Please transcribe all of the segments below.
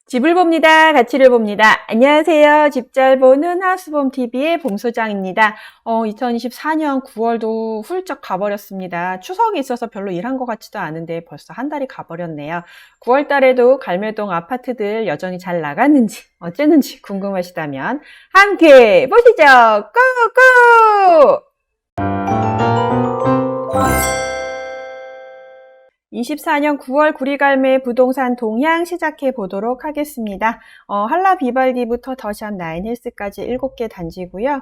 집을 봅니다. 가치를 봅니다. 안녕하세요. 집 잘 보는 하우스봄TV의 봄소장입니다. 2024년 9월도 훌쩍 가버렸습니다. 추석이 있어서 별로 일한 것 같지도 않은데 벌써 한 달이 가버렸네요. 9월 달에도 갈매동 아파트들 여전히 잘 나갔는지 어쨌는지 궁금하시다면 함께 보시죠. 고고! 24년 9월 구리갈매 부동산 동향 시작해 보도록 하겠습니다. 한라 비발디부터 더샵 나인힐스까지 7개 단지고요.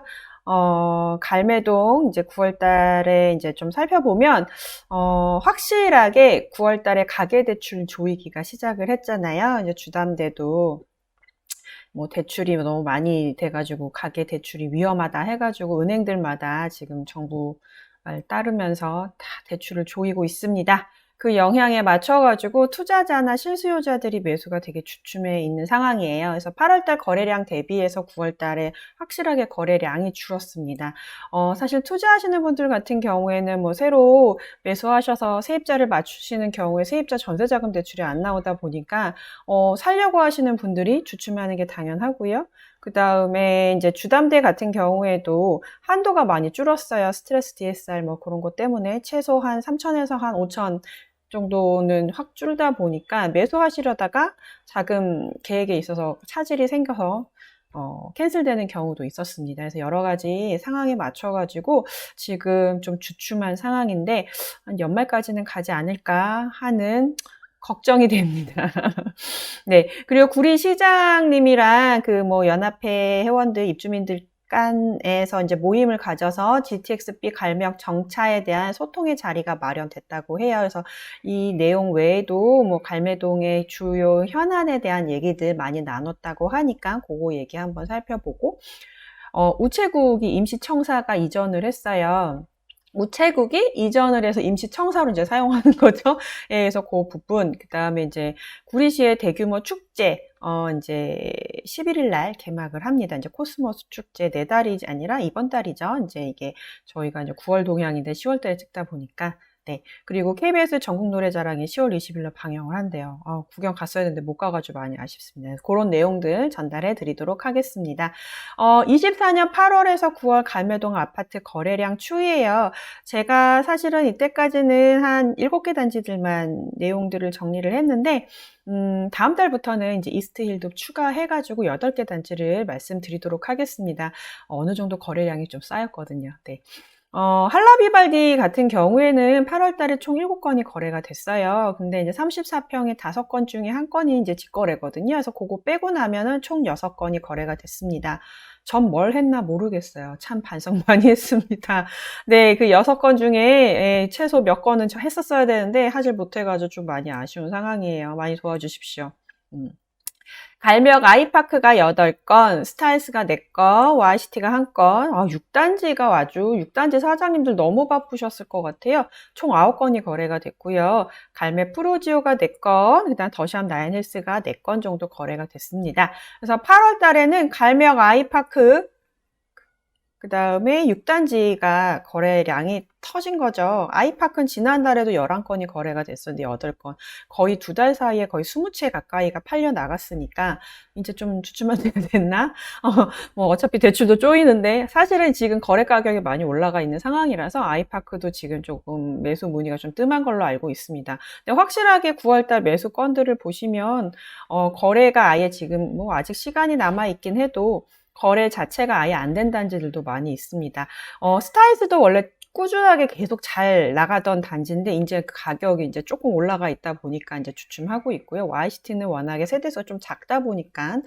갈매동 이제 9월 달에 이제 좀 살펴보면, 확실하게 9월 달에 가계대출 조이기가 시작을 했잖아요. 이제 주담대도 뭐 대출이 너무 많이 돼가지고 가계대출이 위험하다 해가지고 은행들마다 지금 정부 말 따르면서 다 대출을 조이고 있습니다. 그 영향에 맞춰가지고 투자자나 실수요자들이 매수가 되게 주춤해 있는 상황이에요. 그래서 8월달 거래량 대비해서 9월달에 확실하게 거래량이 줄었습니다. 사실 투자하시는 분들 같은 경우에는 뭐 새로 매수하셔서 세입자를 맞추시는 경우에 세입자 전세자금 대출이 안 나오다 보니까 살려고 하시는 분들이 주춤하는 게 당연하고요. 그 다음에 이제 주담대 같은 경우에도 한도가 많이 줄었어요. 스트레스 DSR 뭐 그런 것 때문에 최소 한 3천에서 한 5천 정도는 확 줄다 보니까 매수하시려다가 자금 계획에 있어서 차질이 생겨서 캔슬되는 경우도 있었습니다. 그래서 여러 가지 상황에 맞춰가지고 지금 좀 주춤한 상황인데 한 연말까지는 가지 않을까 하는 걱정이 됩니다. 네. 그리고 구리 시장님이랑 그 뭐 연합회 회원들, 입주민들 간에서 이제 모임을 가져서 GTX-B 갈명 정차에 대한 소통의 자리가 마련됐다고 해요. 그래서 이 내용 외에도 뭐 갈매동의 주요 현안에 대한 얘기들 많이 나눴다고 하니까 그거 얘기 한번 살펴보고, 우체국이 임시청사가 이전을 했어요. 우체국이 이전을 해서 임시청사로 이제 사용하는 거죠. 예, 그래서 그 부분, 그 다음에 이제 구리시의 대규모 축제, 이제 11일 날 개막을 합니다. 이제 코스모스 축제 4달이 아니라 이번 달이죠. 이제 이게 저희가 이제 9월 동향인데 10월 달에 찍다 보니까. 네. 그리고 KBS 전국 노래자랑이 10월 20일 날 방영을 한대요. 구경 갔어야 되는데 못 가가지고 많이 아쉽습니다. 그런 내용들 전달해 드리도록 하겠습니다. 24년 8월에서 9월 갈매동 아파트 거래량 추이예요. 제가 사실은 이때까지는 한 7개 단지들만 내용들을 정리를 했는데, 다음 달부터는 이제 이스트힐도 추가해가지고 8개 단지를 말씀드리도록 하겠습니다. 어느 정도 거래량이 좀 쌓였거든요. 네. 한라비발디 같은 경우에는 8월 달에 총 7건이 거래가 됐어요. 근데 이제 34평에 5건 중에 1건이 이제 직거래거든요. 그래서 그거 빼고 나면은 총 6건이 거래가 됐습니다. 전 뭘 했나 모르겠어요. 참 반성 많이 했습니다. 네, 그 6건 중에 최소 몇 건은 했었어야 되는데 하질 못해가지고 좀 많이 아쉬운 상황이에요. 많이 도와주십시오. 갈명 아이파크가 8건, 스타일스가 4건, 와이시티가 1건, 6단지가 아주 6단지 사장님들 너무 바쁘셨을 것 같아요. 총 9건이 거래가 됐고요. 갈매 프로지오가 4건, 그 다음 더샵 나인힐스가 4건 정도 거래가 됐습니다. 그래서 8월 달에는 갈명 아이파크, 그 다음에 6단지가 거래량이 터진 거죠. 아이파크는 지난달에도 11건이 거래가 됐었는데 8건. 거의 2달 사이에 거의 20채 가까이가 팔려 나갔으니까 이제 좀 주춤한 때가 됐나? 뭐 어차피 대출도 쪼이는데 사실은 지금 거래 가격이 많이 올라가 있는 상황이라서 아이파크도 지금 조금 매수 문의가 좀 뜸한 걸로 알고 있습니다. 근데 확실하게 9월달 매수 건들을 보시면 거래가 아예 지금 뭐 아직 시간이 남아 있긴 해도 거래 자체가 아예 안 된 단지들도 많이 있습니다. 스타일스도 원래 꾸준하게 계속 잘 나가던 단지인데 이제 그 가격이 이제 조금 올라가 있다 보니까 이제 주춤하고 있고요. YCT는 워낙에 세대수가 좀 작다 보니까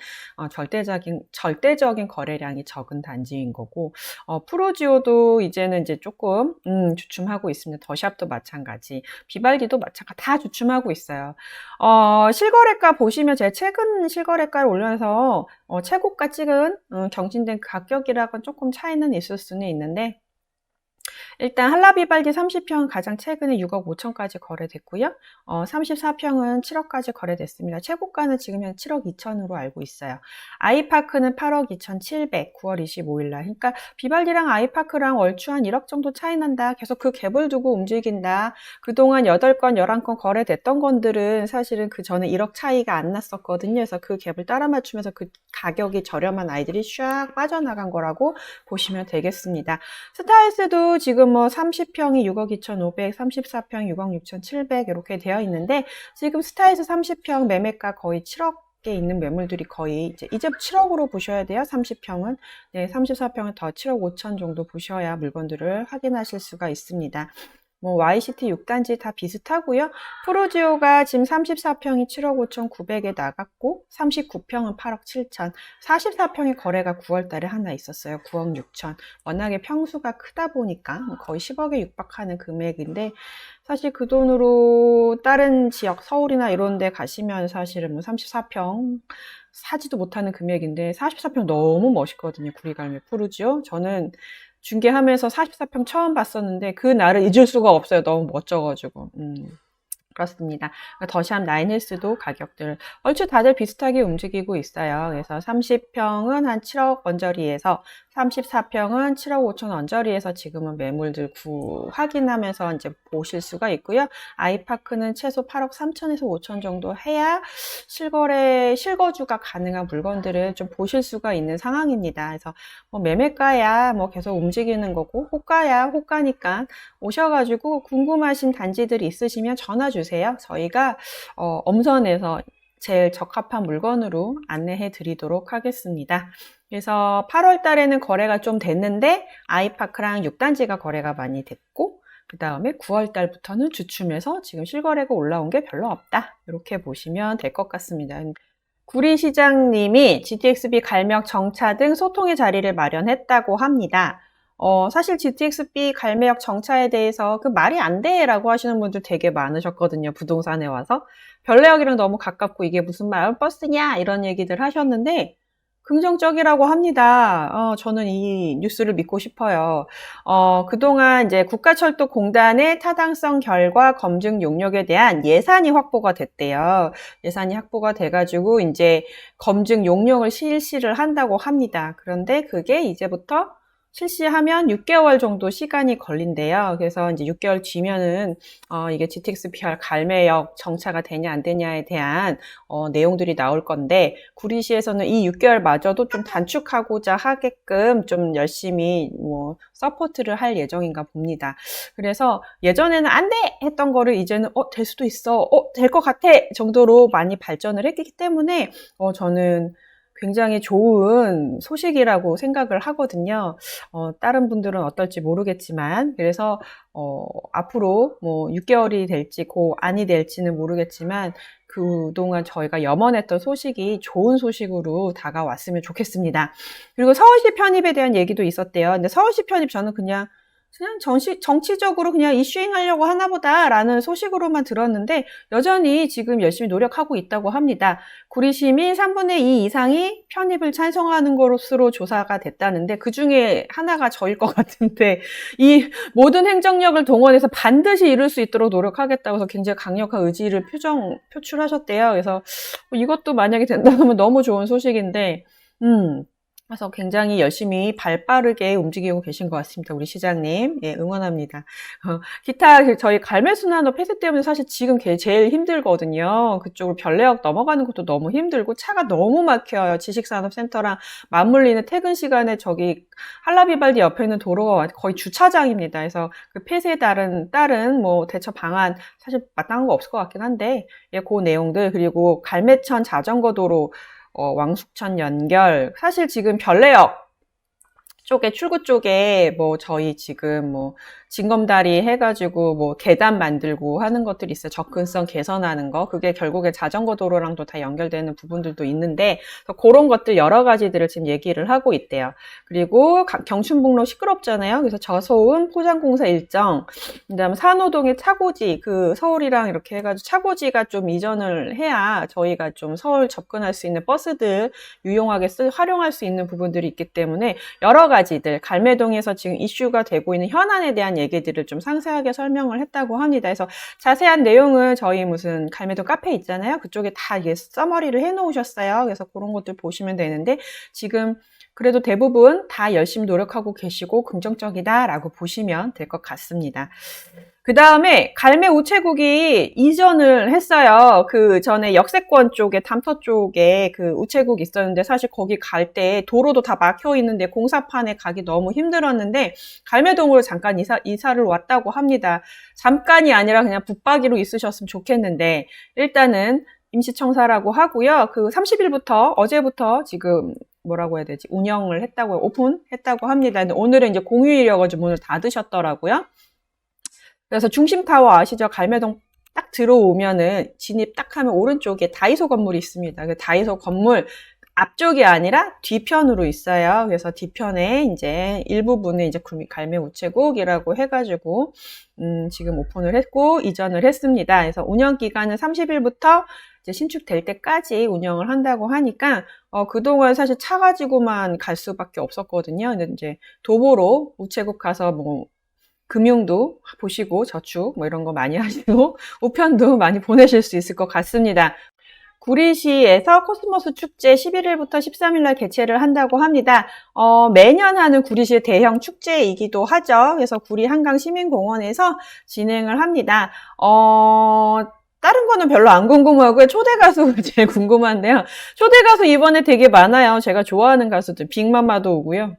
절대적인 거래량이 적은 단지인 거고, 프로지오도 이제는 이제 조금 주춤하고 있습니다. 더샵도 마찬가지, 비발디도 마찬가지, 다 주춤하고 있어요. 실거래가 보시면 제가 최근 실거래가를 올려서 최고가 찍은 경신된 가격이랑은 조금 차이는 있을 수는 있는데, 일단 한라비발디 30평은 가장 최근에 6억 5천까지 거래됐고요. 34평은 7억까지 거래됐습니다. 최고가는 지금 현 7억 2천으로 알고 있어요. 아이파크는 8억 2,700, 9월 25일 날. 그러니까 비발디랑 아이파크랑 얼추 한 1억 정도 차이 난다. 계속 그 갭을 두고 움직인다. 그동안 8건, 11건 거래됐던 건들은 사실은 그 전에 1억 차이가 안 났었거든요. 그래서 그 갭을 따라 맞추면서 그 가격이 저렴한 아이들이 샥 빠져나간 거라고 보시면 되겠습니다. 스타일스도 지금 뭐 30평이 6억 2,500, 34평 6억 6,700 이렇게 되어 있는데 지금 스타일스 30평 매매가 거의 7억에 있는 매물들이 거의 이제 7억으로 보셔야 돼요. 30평은. 네, 34평은 더 7억 5천 정도 보셔야 물건들을 확인하실 수가 있습니다. 뭐 YCT 6단지 다 비슷하고요. 프로지오가 지금 34평이 7억 5천 9백에 나갔고 39평은 8억 7천, 44평의 거래가 9월 달에 하나 있었어요. 9억 6천. 워낙에 평수가 크다 보니까 거의 10억에 육박하는 금액인데 사실 그 돈으로 다른 지역 서울이나 이런 데 가시면 사실은 뭐 34평 사지도 못하는 금액인데 44평 너무 멋있거든요. 구리갈매 프로지오. 저는 중개하면서 44평 처음 봤었는데 그 날을 잊을 수가 없어요. 너무 멋져가지고. 그렇습니다. 더샵 나인힐스도 가격들 얼추 다들 비슷하게 움직이고 있어요. 그래서 30평은 한 7억 언저리에서 34평은 7억 5천 언저리에서 지금은 매물들 확인하면서 이제 보실 수가 있고요. 아이파크는 최소 8억 3천에서 5천 정도 해야 실거주가 가능한 물건들을 좀 보실 수가 있는 상황입니다. 그래서 뭐 매매가야 뭐 계속 움직이는 거고 호가야 호가니까 오셔가지고 궁금하신 단지들이 있으시면 전화 주세요. 저희가 엄선해서 제일 적합한 물건으로 안내해 드리도록 하겠습니다. 그래서 8월 달에는 거래가 좀 됐는데 아이파크랑 6단지가 거래가 많이 됐고 그 다음에 9월 달부터는 주춤해서 지금 실거래가 올라온 게 별로 없다. 이렇게 보시면 될 것 같습니다. 구리시장님이 GTXB 갈매역 정차 등 소통의 자리를 마련했다고 합니다. 사실 GTXB 갈매역 정차에 대해서 그 말이 안 돼 라고 하시는 분들 되게 많으셨거든요. 부동산에 와서. 별내역이랑 너무 가깝고 이게 무슨 마을버스냐 이런 얘기들 하셨는데 긍정적이라고 합니다. 저는 이 뉴스를 믿고 싶어요. 그동안 이제 국가철도공단의 타당성 결과 검증 용역에 대한 예산이 확보가 됐대요. 예산이 확보가 돼가지고 이제 검증 용역을 실시를 한다고 합니다. 그런데 그게 이제부터 실시하면 6개월 정도 시간이 걸린대요. 그래서 이제 6개월 뒤면은 이게 GTX-BR 갈매역 정차가 되냐 안 되냐에 대한 내용들이 나올 건데 구리시에서는 이 6개월마저도 좀 단축하고자 하게끔 좀 열심히 뭐 서포트를 할 예정인가 봅니다. 그래서 예전에는 안 돼! 했던 거를 이제는 될 수도 있어. 될 것 같아! 정도로 많이 발전을 했기 때문에 저는 굉장히 좋은 소식이라고 생각을 하거든요. 다른 분들은 어떨지 모르겠지만, 그래서, 앞으로 뭐 6개월이 될지, 안이 될지는 모르겠지만, 그동안 저희가 염원했던 소식이 좋은 소식으로 다가왔으면 좋겠습니다. 그리고 서울시 편입에 대한 얘기도 있었대요. 근데 서울시 편입 저는 그냥 정치적으로 그냥 이슈잉 하려고 하나 보다라는 소식으로만 들었는데 여전히 지금 열심히 노력하고 있다고 합니다. 구리시민 3분의 2 이상이 편입을 찬성하는 것으로 조사가 됐다는데 그중에 하나가 저일 것 같은데 이 모든 행정력을 동원해서 반드시 이룰 수 있도록 노력하겠다고 해서 굉장히 강력한 의지를 표출하셨대요. 그래서 이것도 만약에 된다면 너무 좋은 소식인데 그래서 굉장히 열심히 발 빠르게 움직이고 계신 것 같습니다. 우리 시장님. 예, 응원합니다. 기타 저희 갈매순환로 폐쇄 때문에 사실 지금 제일 힘들거든요. 그쪽으로 별내역 넘어가는 것도 너무 힘들고 차가 너무 막혀요. 지식산업센터랑 맞물리는 퇴근 시간에 저기 한라비발디 옆에 있는 도로가 거의 주차장입니다. 그래서 그 폐쇄에 따른 뭐 대처 방안 사실 마땅한 거 없을 것 같긴 한데 예, 그 내용들 그리고 갈매천 자전거 도로 왕숙천 연결. 사실 지금 별내역 쪽에, 출구 쪽에, 뭐, 저희 지금 뭐, 징검다리 해가지고 뭐, 계단 만들고 하는 것들이 있어요. 접근성 개선하는 거. 그게 결국에 자전거 도로랑도 다 연결되는 부분들도 있는데, 그런 것들 여러 가지들을 지금 얘기를 하고 있대요. 그리고 경춘북로 시끄럽잖아요. 그래서 저소음 포장공사 일정, 그 다음에 산호동의 차고지, 서울이랑 이렇게 해가지고 차고지가 좀 이전을 해야 저희가 좀 서울 접근할 수 있는 버스들 유용하게 활용할 수 있는 부분들이 있기 때문에 여러 가지들 갈매동에서 지금 이슈가 되고 있는 현안에 대한 얘기들을 좀 상세하게 설명을 했다고 합니다. 그래서 자세한 내용은 저희 무슨 갈매도 카페 있잖아요. 그쪽에 다 이게 서머리를 해 놓으셨어요. 그래서 그런 것들 보시면 되는데 지금 그래도 대부분 다 열심히 노력하고 계시고 긍정적이다라고 보시면 될 것 같습니다. 그 다음에 갈매 우체국이 이전을 했어요. 그 전에 역세권 쪽에 담터 쪽에 그 우체국 있었는데 사실 거기 갈 때 도로도 다 막혀 있는데 공사판에 가기 너무 힘들었는데 갈매동으로 잠깐 이사를 왔다고 합니다. 잠깐이 아니라 그냥 붙박이로 있으셨으면 좋겠는데 일단은 임시청사라고 하고요. 그 30일부터 어제부터 지금 뭐라고 해야 되지? 운영을 했다고요. 오픈했다고 합니다. 근데 오늘은 이제 공휴일이어가지고 문을 닫으셨더라고요. 그래서 중심타워 아시죠? 갈매동 딱 들어오면은 진입 딱 하면 오른쪽에 다이소 건물이 있습니다. 그 다이소 건물 앞쪽이 아니라 뒤편으로 있어요. 그래서 뒤편에 이제 일부분은 이제 갈매 우체국이라고 해가지고 지금 오픈을 했고 이전을 했습니다. 그래서 운영 기간은 30일부터 이제 신축될 때까지 운영을 한다고 하니까 그동안 사실 차 가지고만 갈 수밖에 없었거든요. 근데 이제 도보로 우체국 가서 뭐 금융도 보시고 저축 뭐 이런 거 많이 하시고 우편도 많이 보내실 수 있을 것 같습니다. 구리시에서 코스모스 축제 11일부터 13일 날 개최를 한다고 합니다. 매년 하는 구리시의 대형 축제이기도 하죠. 그래서 구리 한강시민공원에서 진행을 합니다. 다른 거는 별로 안 궁금하고요. 초대 가수가 제일 궁금한데요. 초대 가수 이번에 되게 많아요. 제가 좋아하는 가수들 빅마마도 오고요.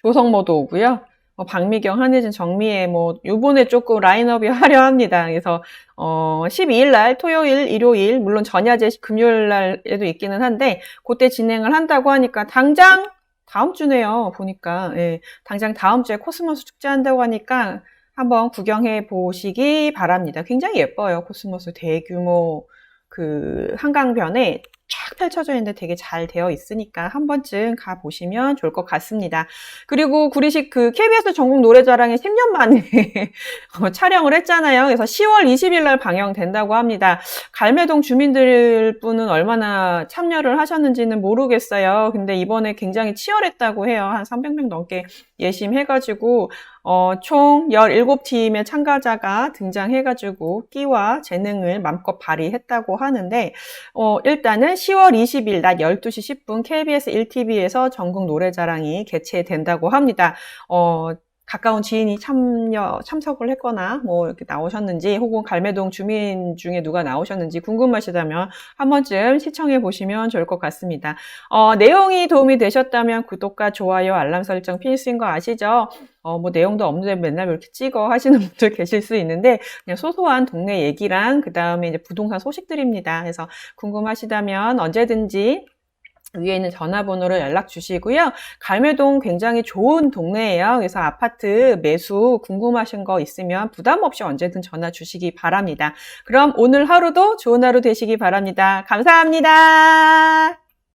조성모도 오고요. 박미경, 한혜진, 정미애 요번에 조금 라인업이 화려합니다. 그래서 12일 날 토요일, 일요일 물론 전야제 금요일 날에도 있기는 한데 그때 진행을 한다고 하니까 당장 다음 주네요. 보니까 당장 다음 주에 코스모스 축제 한다고 하니까 한번 구경해 보시기 바랍니다. 굉장히 예뻐요. 코스모스 대규모 그 한강변에 쫙 펼쳐져 있는데 되게 잘 되어 있으니까 한 번쯤 가보시면 좋을 것 같습니다. 그리고 구리시 그 KBS 전국 노래자랑에 10년 만에 촬영을 했잖아요. 그래서 10월 20일 날 방영된다고 합니다. 갈매동 주민들 분은 얼마나 참여를 하셨는지는 모르겠어요. 근데 이번에 굉장히 치열했다고 해요. 한 300명 넘게 예심해가지고 총 17팀의 참가자가 등장해가지고 끼와 재능을 맘껏 발휘했다고 하는데 일단은 10월 20일 낮 12시 10분 KBS 1TV에서 전국 노래자랑이 개최된다고 합니다. 가까운 지인이 참석을 했거나 이렇게 나오셨는지 혹은 갈매동 주민 중에 누가 나오셨는지 궁금하시다면 한 번쯤 시청해 보시면 좋을 것 같습니다. 내용이 도움이 되셨다면 구독과 좋아요, 알람 설정 필수인 거 아시죠? 내용도 없는데 맨날 이렇게 찍어 하시는 분들 계실 수 있는데 그냥 소소한 동네 얘기랑 그 다음에 이제 부동산 소식들입니다. 그래서 궁금하시다면 언제든지 위에 있는 전화번호로 연락 주시고요. 갈매동 굉장히 좋은 동네예요. 그래서 아파트 매수 궁금하신 거 있으면 부담 없이 언제든 전화 주시기 바랍니다. 그럼 오늘 하루도 좋은 하루 되시기 바랍니다. 감사합니다.